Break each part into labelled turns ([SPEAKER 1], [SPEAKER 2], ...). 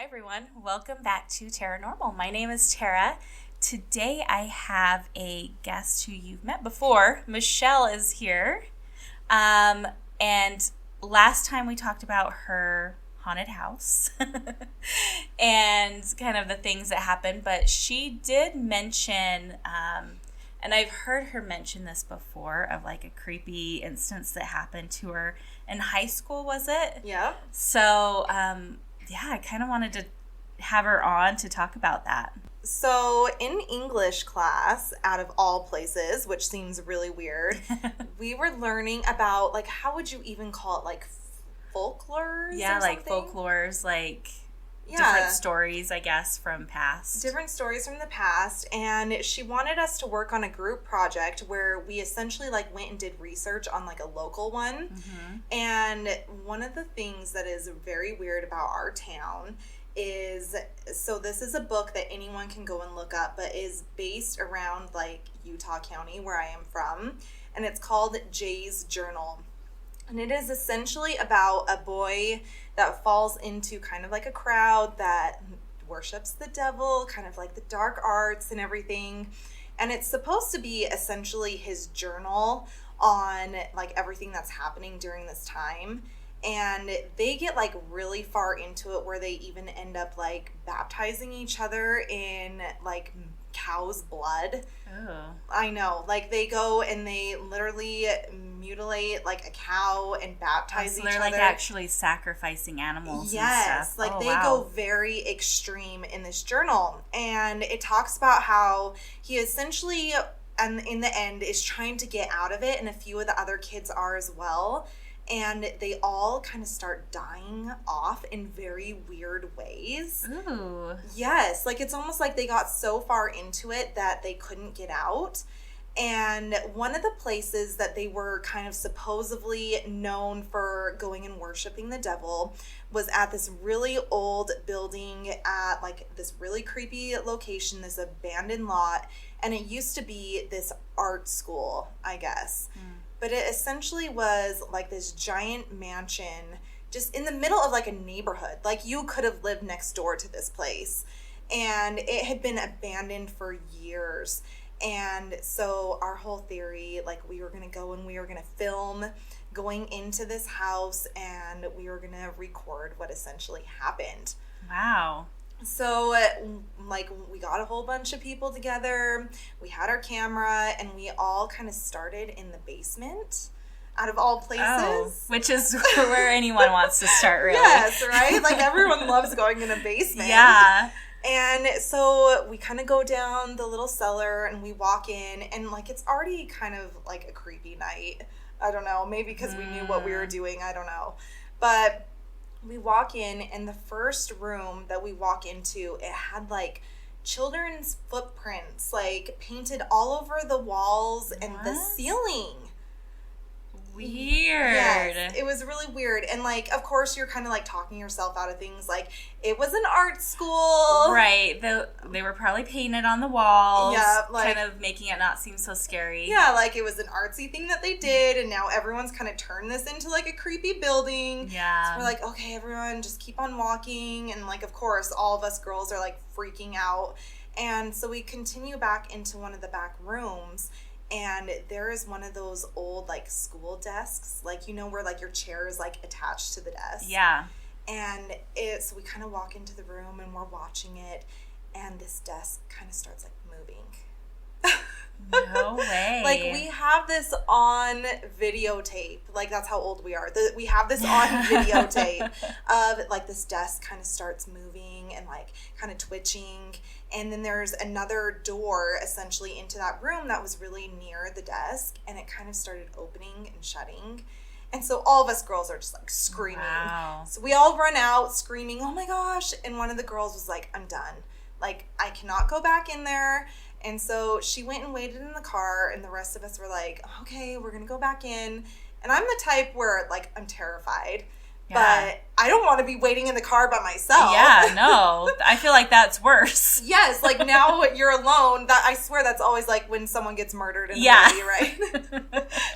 [SPEAKER 1] everyone. Welcome back to Taranormal. My name is Tara. Today I have a guest who you've met before. Michelle is here. And last time we talked about her haunted house and kind of the things that happened, but she did mention, and I've heard her mention this before, of like a creepy instance that happened to her in high school, was it?
[SPEAKER 2] Yeah.
[SPEAKER 1] So, I kind of wanted to have her on to talk about that.
[SPEAKER 2] So in English class, out of all places, which seems really weird, we were learning about, like, how would you even call it, like, folklores?
[SPEAKER 1] Yeah,
[SPEAKER 2] or
[SPEAKER 1] like
[SPEAKER 2] something?
[SPEAKER 1] folklores, like different stories, I guess, from past.
[SPEAKER 2] Different stories from the past, and she wanted us to work on a group project where we essentially, like, went and did research on, like, a local one.
[SPEAKER 1] Mm-hmm.
[SPEAKER 2] And one of the things that is very weird about our town is, so this is a book that anyone can go and look up, but is based around, like, Utah County, where I am from, and it's called Jay's Journal. And it is essentially about a boy that falls into kind of like a crowd that worships the devil, kind of like the dark arts and everything. And it's supposed to be essentially his journal on, like, everything that's happening during this time. And they get, like, really far into it where they even end up, like, baptizing each other in, like, cow's blood.
[SPEAKER 1] Oh.
[SPEAKER 2] I know. Like, they go and they literally mutilate, like, a cow and baptize each
[SPEAKER 1] they're,
[SPEAKER 2] other.
[SPEAKER 1] like, actually sacrificing animals
[SPEAKER 2] Yes.
[SPEAKER 1] and stuff.
[SPEAKER 2] Like, they go very extreme in this journal. And it talks about how he essentially, and in the end, is trying to get out of it, and a few of the other kids are as well. And they all kind of start dying off in very weird ways.
[SPEAKER 1] Ooh.
[SPEAKER 2] Yes, like, it's almost like they got so far into it that they couldn't get out. And one of the places that they were kind of supposedly known for going and worshiping the devil was at this really old building at, like, this really creepy location, this abandoned lot. And it used to be this art school, I guess. Mm. But it essentially was, like, this giant mansion just in the middle of, like, a neighborhood. Like, you could have lived next door to this place. And it had been abandoned for years. And so our whole theory, like, we were going to go and we were going to film going into this house, and we were going to record what essentially happened.
[SPEAKER 1] Wow.
[SPEAKER 2] So, like, we got a whole bunch of people together, we had our camera, and we all kind of started in the basement, out of all places.
[SPEAKER 1] Oh, which is where anyone wants to start, really.
[SPEAKER 2] Yes, right? Like, everyone loves going in a basement.
[SPEAKER 1] Yeah.
[SPEAKER 2] And so we kind of go down the little cellar, and we walk in, and, like, it's already kind of, like, a creepy night. I don't know, maybe because we knew what we were doing, I don't know. But we walk in, and the first room that we walk into, it had, like, children's footprints, like, painted all over the walls and the ceiling.
[SPEAKER 1] Weird.
[SPEAKER 2] Yes, it was really weird. And, like, of course, you're kind of, like, talking yourself out of things. Like, it was an art school.
[SPEAKER 1] Right. They were probably painted on the walls.
[SPEAKER 2] Yeah, like,
[SPEAKER 1] kind of making it not seem so scary.
[SPEAKER 2] Yeah, like, it was an artsy thing that they did, and now everyone's kind of turned this into, like, a creepy building.
[SPEAKER 1] Yeah.
[SPEAKER 2] So we're like, okay, everyone, just keep on walking. And, like, of course, all of us girls are, like, freaking out. And so we continue back into one of the back rooms, and there is one of those old, like, school desks, like, you know, where, like, your chair is, like, attached to the desk.
[SPEAKER 1] Yeah.
[SPEAKER 2] And so we kind of walk into the room, and we're watching it, and this desk kind of starts, like, moving.
[SPEAKER 1] No way.
[SPEAKER 2] Like, we have this on videotape. Like, that's how old we are. We have this on videotape of, like, this desk kind of starts moving and, like, kind of twitching. And then there's another door, essentially, into that room that was really near the desk. And it kind of started opening and shutting. And so all of us girls are just, like, screaming.
[SPEAKER 1] Wow.
[SPEAKER 2] So we all run out screaming, oh, my gosh. And one of the girls was like, I'm done. Like, I cannot go back in there. And so she went and waited in the car, and the rest of us were like, okay, we're going to go back in. And I'm the type where, like, I'm terrified. Yeah. But I don't want to be waiting in the car by myself.
[SPEAKER 1] Yeah, no. I feel like that's worse.
[SPEAKER 2] Yes, like, now you're alone. That, I swear that's always, like, when someone gets murdered in the movie, right?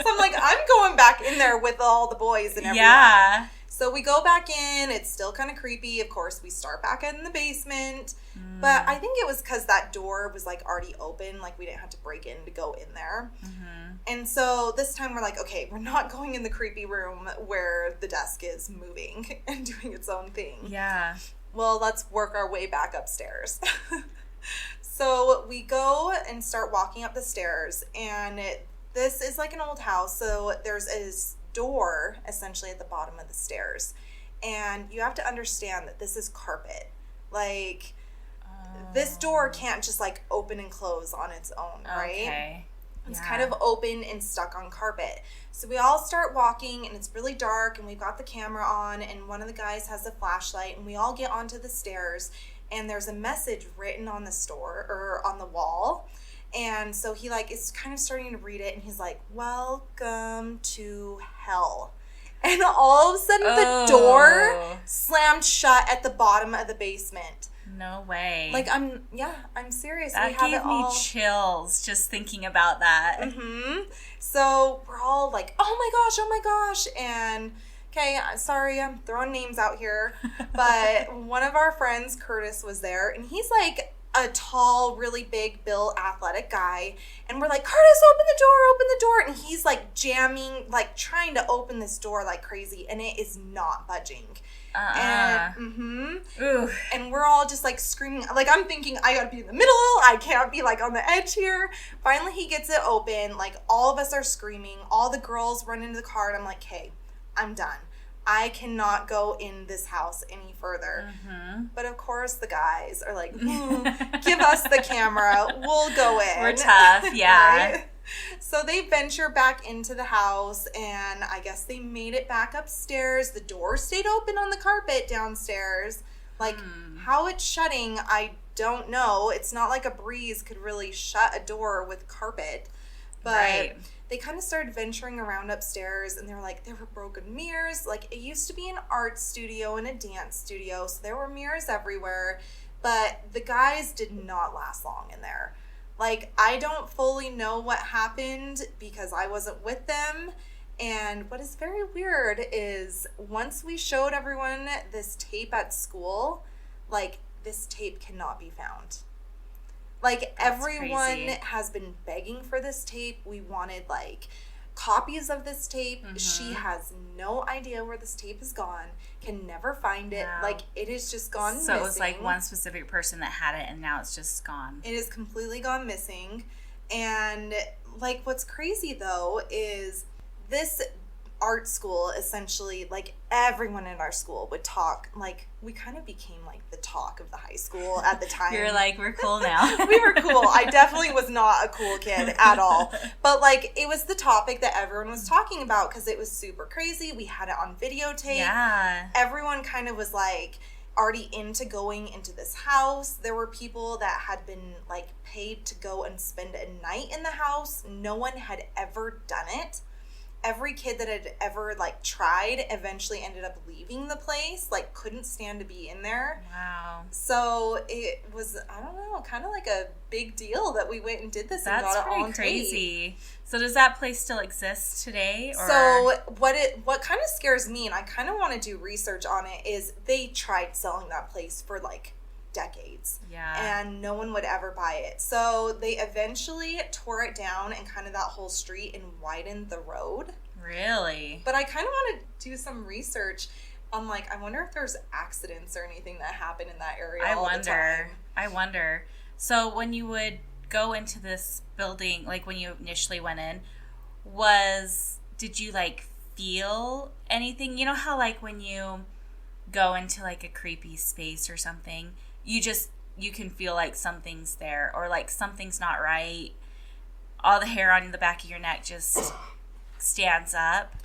[SPEAKER 2] So I'm like, I'm going back in there with all the boys and everyone.
[SPEAKER 1] Yeah.
[SPEAKER 2] So we go back in. It's still kind of creepy. Of course, we start back in the basement. But I think it was because that door was, like, already open. Like, we didn't have to break in to go in there. And so this time we're like, okay, we're not going in the creepy room where the desk is moving and doing its own thing.
[SPEAKER 1] Yeah.
[SPEAKER 2] Well, let's work our way back upstairs. So we go and start walking up the stairs. And this is like an old house. So there's a door essentially at the bottom of the stairs. And you have to understand that this is carpet. Like, this door can't just, like, open and close on its own, right?
[SPEAKER 1] Okay.
[SPEAKER 2] It's kind of open and stuck on carpet. So we all start walking, and it's really dark, and we've got the camera on, and one of the guys has a flashlight, and we all get onto the stairs, and there's a message written on the wall. And so he, like, is kind of starting to read it, and he's like, "Welcome to hell." And all of a sudden, the door slammed shut at the bottom of the basement.
[SPEAKER 1] No way.
[SPEAKER 2] Like, I'm serious.
[SPEAKER 1] That gave me chills just thinking about that.
[SPEAKER 2] So we're all like, oh my gosh. And, okay, sorry, I'm throwing names out here. But one of our friends, Curtis, was there. And he's like a tall, really big built, athletic guy. And we're like, "Curtis, open the door. And he's like jamming, like trying to open this door like crazy. And it is not budging. And we're all just like screaming. Like, I'm thinking, I gotta be in the middle. I can't be like on the edge here. Finally, he gets it open. Like, all of us are screaming. All the girls run into the car, and I'm like, "Hey, I'm done. I cannot go in this house any further." But of course, the guys are like, "Give us the camera. We'll go in.
[SPEAKER 1] We're tough, yeah."
[SPEAKER 2] Right? So they venture back into the house, and I guess they made it back upstairs. The door stayed open on the carpet downstairs. Like, how it's shutting, I don't know. It's not like a breeze could really shut a door with carpet. But they kind of started venturing around upstairs, and they were like, there were broken mirrors. Like, it used to be an art studio and a dance studio, so there were mirrors everywhere. But the guys did not last long in there. Like, I don't fully know what happened because I wasn't with them. And what is very weird is once we showed everyone this tape at school, like, this tape cannot be found. Like, everyone
[SPEAKER 1] crazy.
[SPEAKER 2] has been begging for this tape. We wanted, like, copies of this tape. She has no idea where this tape is gone, can never find it.
[SPEAKER 1] Wow.
[SPEAKER 2] Like, it is just gone missing.
[SPEAKER 1] So it was like one specific person that had it, and now it's just gone.
[SPEAKER 2] It is completely gone missing. And, like, what's crazy, though, is this art school, essentially, like, everyone in our school would talk. Like, we kind of became, like, the talk of the high school at the time.
[SPEAKER 1] You're like, we're cool now.
[SPEAKER 2] We were cool. I definitely was not a cool kid at all. But, like, it was the topic that everyone was talking about because it was super crazy. We had it on videotape.
[SPEAKER 1] Yeah.
[SPEAKER 2] Everyone kind of was, like, already into going into this house. There were people that had been, like, paid to go and spend a night in the house. No one had ever done it. Every kid that had ever, like, tried eventually ended up leaving the place, like, couldn't stand to be in there.
[SPEAKER 1] Wow.
[SPEAKER 2] So it was, I don't know, kind of like a big deal that we went and did this and got it all on
[SPEAKER 1] crazy.
[SPEAKER 2] tape.
[SPEAKER 1] So does that place still exist today? Or?
[SPEAKER 2] So what kind of scares me, and I kind of want to do research on it, is they tried selling that place for, like, decades.
[SPEAKER 1] Yeah.
[SPEAKER 2] And no one would ever buy it. So they eventually tore it down and kind of that whole street and widened the road.
[SPEAKER 1] Really?
[SPEAKER 2] But I kind of want to do some research on, like, I wonder if there's accidents or anything that happened in that area all the time.
[SPEAKER 1] I wonder. So when you would go into this building, like when you initially went in, did you, like, feel anything? You know how, like, when you go into, like, a creepy space or something, you can feel like something's there or like something's not right. All the hair on the back of your neck just stands up.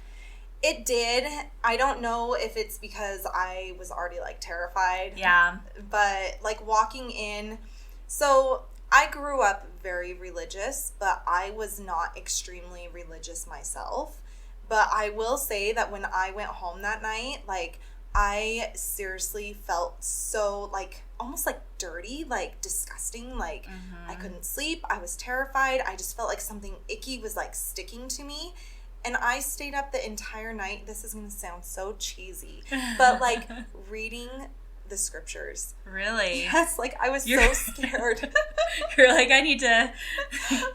[SPEAKER 2] It did. I don't know if it's because I was already, like, terrified.
[SPEAKER 1] Yeah.
[SPEAKER 2] But, like, walking in, so I grew up very religious, but I was not extremely religious myself. But I will say that when I went home that night, like, I seriously felt so, like, almost, like, dirty, like, disgusting. Like, I couldn't sleep. I was terrified. I just felt like something icky was, like, sticking to me. And I stayed up the entire night. This is going to sound so cheesy, but like reading the scriptures.
[SPEAKER 1] Really?
[SPEAKER 2] Yes, like I was so scared.
[SPEAKER 1] You're like, I need to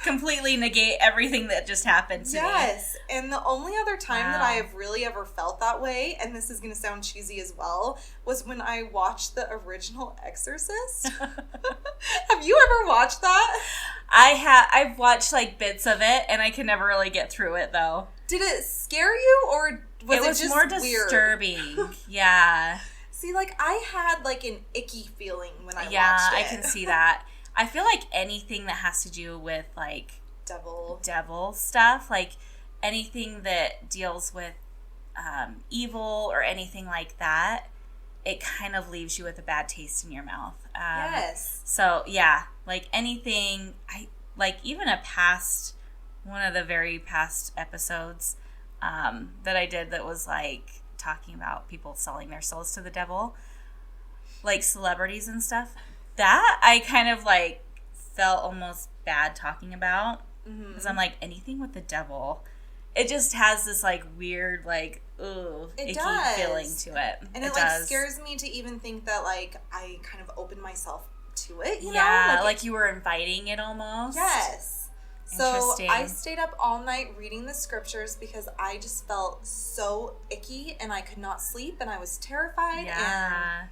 [SPEAKER 1] completely negate everything that just happened to me.
[SPEAKER 2] Yes, and the only other time that I have really ever felt that way, and this is going to sound cheesy as well, was when I watched the original Exorcist. Have you ever watched that?
[SPEAKER 1] I've watched like bits of it, and I can never really get through it though.
[SPEAKER 2] Did it scare you, or was it just
[SPEAKER 1] more
[SPEAKER 2] weird?
[SPEAKER 1] Disturbing? Yeah.
[SPEAKER 2] See, like, I had, like, an icky feeling when I watched it.
[SPEAKER 1] Yeah, I can see that. I feel like anything that has to do with, like... Devil stuff. Like, anything that deals with evil or anything like that, it kind of leaves you with a bad taste in your mouth.
[SPEAKER 2] Yes.
[SPEAKER 1] So, yeah. Like, anything... even one of the very past episodes that I did that was, like... talking about people selling their souls to the devil, like celebrities and stuff, that I kind of like felt almost bad talking about, because I'm like, anything with the devil, it just has this like weird like icky feeling to it.
[SPEAKER 2] And it like scares me to even think that like I kind of opened myself to it, you
[SPEAKER 1] know?
[SPEAKER 2] Like
[SPEAKER 1] you were inviting it almost.
[SPEAKER 2] Yes. So I stayed up all night reading the scriptures because I just felt so icky and I could not sleep and I was terrified.
[SPEAKER 1] Yeah.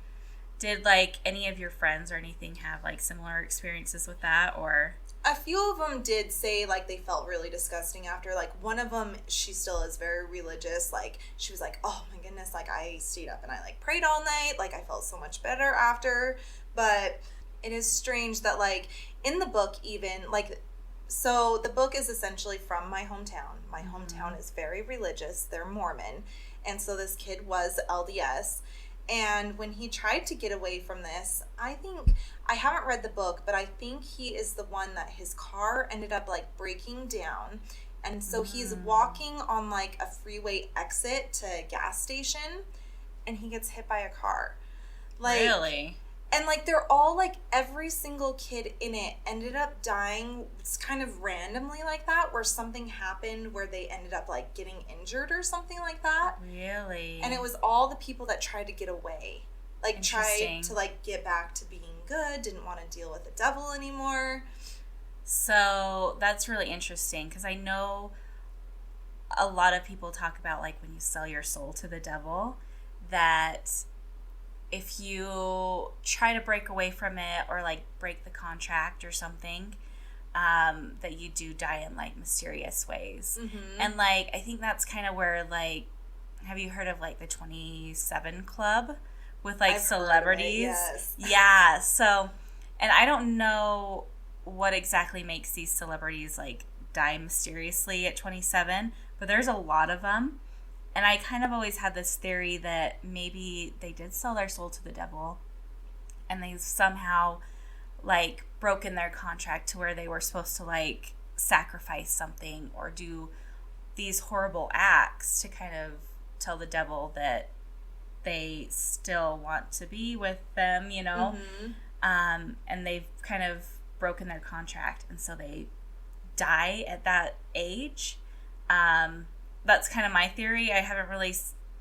[SPEAKER 1] Did like any of your friends or anything have like similar experiences with that, or?
[SPEAKER 2] A few of them did say like they felt really disgusting after. Like one of them, she still is very religious. Like she was like, oh my goodness, like I stayed up and I like prayed all night. Like I felt so much better after. But it is strange that like in the book even like... So the book is essentially from my hometown. My hometown is very religious. They're Mormon. And so this kid was LDS. And when he tried to get away from this, I haven't read the book, but I think he is the one that his car ended up like breaking down. And so he's walking on like a freeway exit to a gas station and he gets hit by a car. Like,
[SPEAKER 1] really?
[SPEAKER 2] And, like, they're all, like, every single kid in it ended up dying kind of randomly like that, where something happened where they ended up, like, getting injured or something like that.
[SPEAKER 1] Really?
[SPEAKER 2] And it was all the people that tried to get away. Like, tried to, like, get back to being good, didn't want to deal with the devil anymore.
[SPEAKER 1] So, that's really interesting, because I know a lot of people talk about, like, when you sell your soul to the devil, that... if you try to break away from it or like break the contract or something, that you do die in like mysterious ways. And like I think that's kind of where like, have you heard of like the 27 Club with like celebrities?
[SPEAKER 2] Yes.
[SPEAKER 1] Yeah. So, and I don't know what exactly makes these celebrities like die mysteriously at 27, but there's a lot of them. And I kind of always had this theory that maybe they did sell their soul to the devil and they somehow, like, broken their contract to where they were supposed to, like, sacrifice something or do these horrible acts to kind of tell the devil that they still want to be with them, you know? And they've kind of broken their contract, and so they die at that age. That's kind of my theory. I haven't really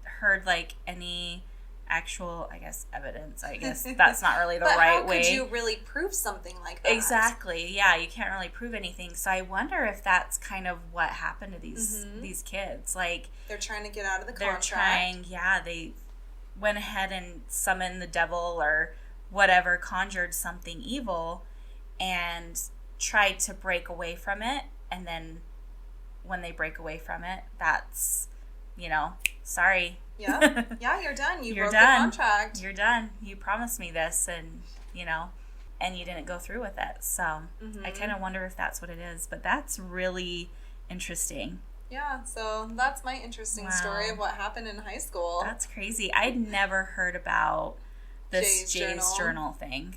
[SPEAKER 1] heard, like, any actual, I guess, evidence. I guess that's not really the right way.
[SPEAKER 2] But how could you really prove something like that?
[SPEAKER 1] Exactly. Yeah, you can't really prove anything. So I wonder if that's kind of what happened to these kids. Like,
[SPEAKER 2] they're trying to get out of the contract.
[SPEAKER 1] They went ahead and summoned the devil or whatever, conjured something evil, and tried to break away from it, and then when they break away from it, that's, you know, sorry.
[SPEAKER 2] Yeah, you're done. You broke the contract.
[SPEAKER 1] You're done. You promised me this, and, you know, and you didn't go through with it. So I kind of wonder if that's what it is. But that's really interesting.
[SPEAKER 2] Yeah, so that's my interesting story of what happened in high school.
[SPEAKER 1] That's crazy. I'd never heard about this Jay's Journal thing.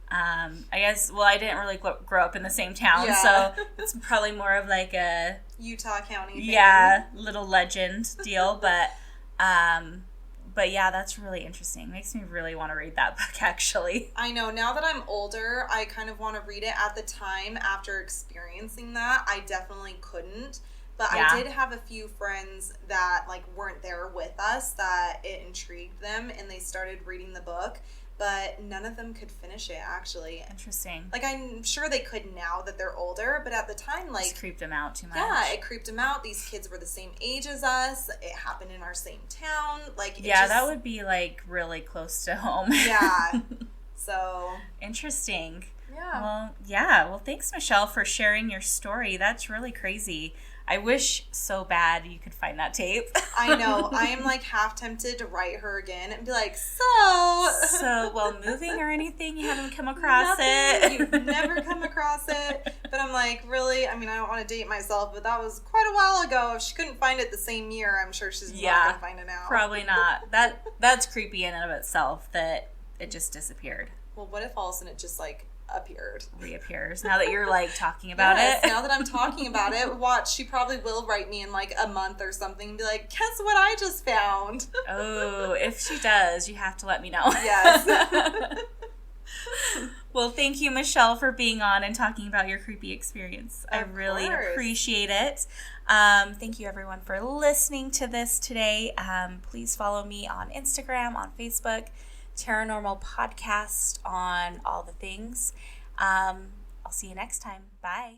[SPEAKER 1] I guess, well, I didn't really grow up in the same town, so it's probably more of like a
[SPEAKER 2] Utah County thing.
[SPEAKER 1] Yeah, little legend deal, but yeah, that's really interesting. Makes me really want to read that book, actually.
[SPEAKER 2] I know. Now that I'm older, I kind of want to read it. At the time, after experiencing that, I definitely couldn't, But
[SPEAKER 1] Yeah.
[SPEAKER 2] I did have a few friends that, like, weren't there with us that it intrigued them, and they started reading the book, but none of them could finish it, actually.
[SPEAKER 1] Interesting.
[SPEAKER 2] Like, I'm sure they could now that they're older, but at the time, like...
[SPEAKER 1] Just creeped them out too much.
[SPEAKER 2] Yeah, it creeped them out. These kids were the same age as us. It happened in our same town. Like,
[SPEAKER 1] that would be, like, really close to home.
[SPEAKER 2] Yeah. So...
[SPEAKER 1] Interesting.
[SPEAKER 2] Yeah.
[SPEAKER 1] Well, thanks, Michelle, for sharing your story. That's really crazy. I wish so bad you could find that tape.
[SPEAKER 2] I know. I am, like, half tempted to write her again and be like, So,
[SPEAKER 1] while moving or anything, you haven't come across it?
[SPEAKER 2] You've never come across it. But I'm like, really? I mean, I don't want to date myself, but that was quite a while ago. If she couldn't find it the same year, I'm sure she's not going to find it now.
[SPEAKER 1] Probably not. That's creepy in and of itself that it just disappeared.
[SPEAKER 2] Well, what if all of a sudden it just, like,
[SPEAKER 1] reappears now that you're, like, talking about it?
[SPEAKER 2] Now that I'm talking about it, watch, she probably will write me in, like, a month or something and be like, guess what I just found?
[SPEAKER 1] Oh, if she does, you have to let me know.
[SPEAKER 2] Yes.
[SPEAKER 1] Well, thank you, Michelle, for being on and talking about your creepy experience. I really appreciate it. Thank you, everyone, for listening to this today. Please follow me on Instagram, on Facebook, Taranormal Podcast, on all the things. I'll see you next time. Bye.